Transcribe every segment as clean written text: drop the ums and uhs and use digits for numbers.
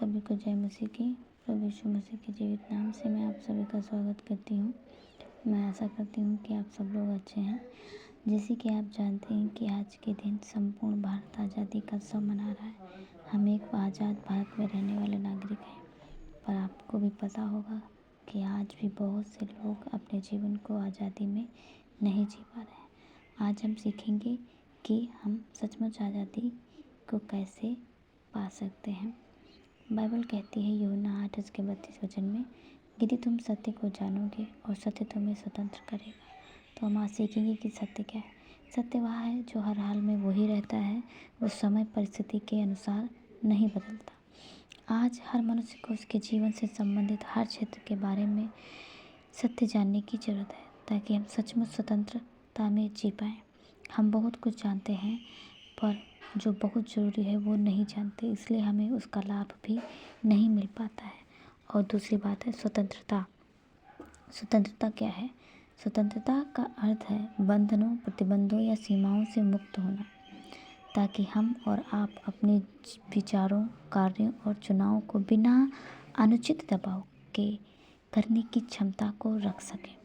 सभी को जय मसीह की। प्रभु यीशु मसीह के जीवित नाम से मैं आप सभी का स्वागत करती हूँ। मैं आशा करती हूँ कि आप सब लोग अच्छे हैं। जैसे कि आप जानते हैं कि आज के दिन संपूर्ण भारत आज़ादी का उत्सव मना रहा है। हम एक आज़ाद भारत में रहने वाले नागरिक हैं, पर आपको भी पता होगा कि आज भी बहुत से लोग अपने जीवन को आज़ादी में नहीं जी पा रहे हैं। आज हम सीखेंगे कि हम सचमुच आज़ादी को कैसे पा सकते हैं। बाइबल कहती है यूहन्ना 8:32 में, यदि तुम सत्य को जानोगे और सत्य तुम्हें स्वतंत्र करेगा। तो हम आज सीखेंगे कि सत्य क्या है। सत्य वह है जो हर हाल में वही रहता है, वो समय परिस्थिति के अनुसार नहीं बदलता। आज हर मनुष्य को उसके जीवन से संबंधित हर क्षेत्र के बारे में सत्य जानने की ज़रूरत है, ताकि हम सचमुच स्वतंत्रता में जी पाएँ। हम बहुत कुछ जानते हैं, पर जो बहुत ज़रूरी है वो नहीं जानते, इसलिए हमें उसका लाभ भी नहीं मिल पाता है। और दूसरी बात है स्वतंत्रता। स्वतंत्रता क्या है? स्वतंत्रता का अर्थ है बंधनों, प्रतिबंधों या सीमाओं से मुक्त होना, ताकि हम और आप अपने विचारों, कार्यों और चुनावों को बिना अनुचित दबाव के करने की क्षमता को रख सकें।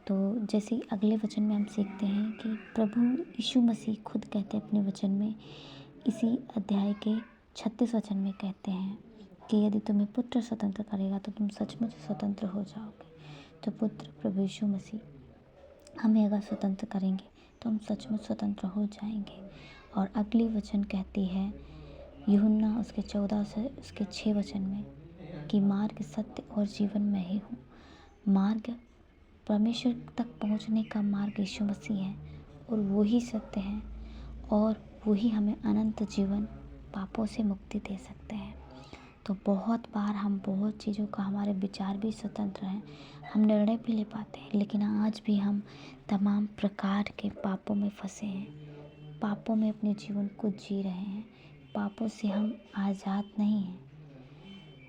तो जैसे अगले वचन में हम सीखते हैं कि प्रभु यीशु मसीह खुद कहते हैं अपने वचन में, इसी अध्याय के 36 वचन में कहते हैं कि यदि तुम्हें पुत्र स्वतंत्र करेगा तो तुम सचमुच स्वतंत्र हो जाओगे। तो पुत्र प्रभु यीशु मसीह हमें अगर स्वतंत्र करेंगे तो हम सचमुच स्वतंत्र हो जाएंगे। और अगली वचन कहती है यूहन्ना उसके 14 से उसके 6 वचन में कि मार्ग, सत्य और जीवन मैं ही हूँ। मार्ग, परमेश्वर तक पहुँचने का मार्ग यीशु मसीह है, और वो ही सत्य है, और वही हमें अनंत जीवन, पापों से मुक्ति दे सकते हैं। तो बहुत बार हम बहुत चीज़ों का, हमारे विचार भी स्वतंत्र हैं, हम निर्णय भी ले पाते हैं, लेकिन आज भी हम तमाम प्रकार के पापों में फंसे हैं। पापों में अपने जीवन को जी रहे हैं। पापों से हम आज़ाद नहीं हैं,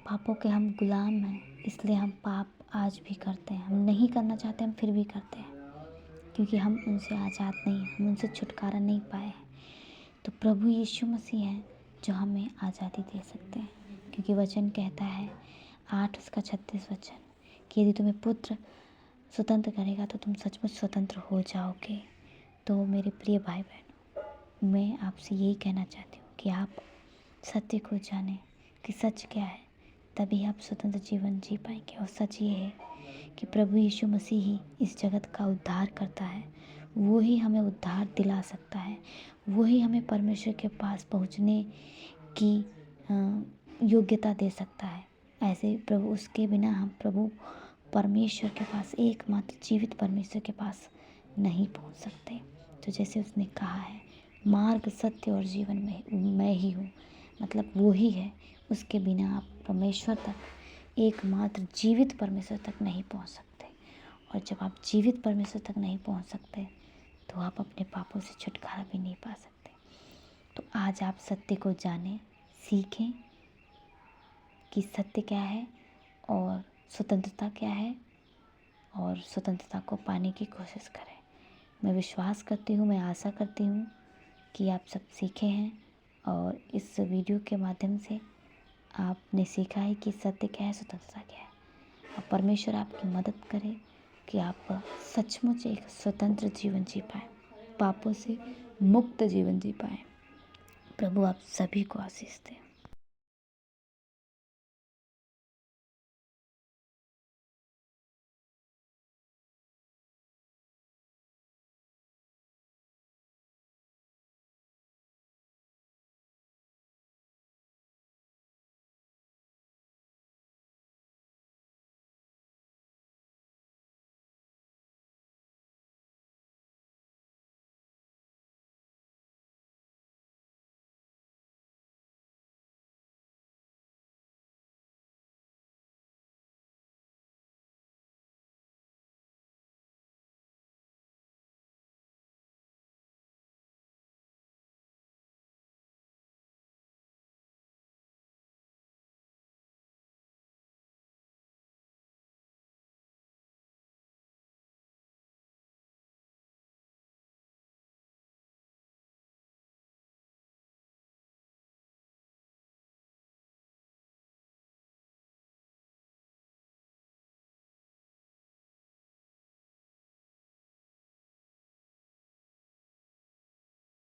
पापों के हम गुलाम हैं। इसलिए हम पाप आज भी करते हैं। हम नहीं करना चाहते, हम फिर भी करते हैं, क्योंकि हम उनसे आज़ाद नहीं हैं, हम उनसे छुटकारा नहीं पाए हैं। तो प्रभु यीशु मसीह हैं जो हमें आज़ादी दे सकते हैं, क्योंकि वचन कहता है 8 उसका 36 वचन कि यदि तुम्हें पुत्र स्वतंत्र करेगा तो तुम सचमुच स्वतंत्र हो जाओगे। तो मेरे प्रिय भाई बहनों, मैं आपसे यही कहना चाहती हूँ कि आप सत्य को जानें कि सच क्या है, तभी आप स्वतंत्र जीवन जी पाएंगे। और सच ये है कि प्रभु यीशु मसीह ही इस जगत का उद्धार करता है। वो ही हमें उद्धार दिला सकता है, वो ही हमें परमेश्वर के पास पहुंचने की योग्यता दे सकता है। ऐसे प्रभु, उसके बिना हम प्रभु परमेश्वर के पास, एकमात्र जीवित परमेश्वर के पास नहीं पहुंच सकते। तो जैसे उसने कहा है, मार्ग, सत्य और जीवन में मैं ही हूँ, मतलब वो ही है। उसके बिना आप परमेश्वर तक, एकमात्र जीवित परमेश्वर तक नहीं पहुंच सकते। और जब आप जीवित परमेश्वर तक नहीं पहुंच सकते तो आप अपने पापों से छुटकारा भी नहीं पा सकते। तो आज आप सत्य को जानें, सीखें कि सत्य क्या है और स्वतंत्रता क्या है, और स्वतंत्रता को पाने की कोशिश करें। मैं विश्वास करती हूँ, मैं आशा करती हूँ कि आप सब सीखे हैं, और इस वीडियो के माध्यम से आपने सीखा है कि सत्य क्या है, स्वतंत्रता क्या है। और परमेश्वर आपकी मदद करे कि आप सचमुच एक स्वतंत्र जीवन जी पाएँ, पापों से मुक्त जीवन जी पाएँ। प्रभु आप सभी को आशीष दें।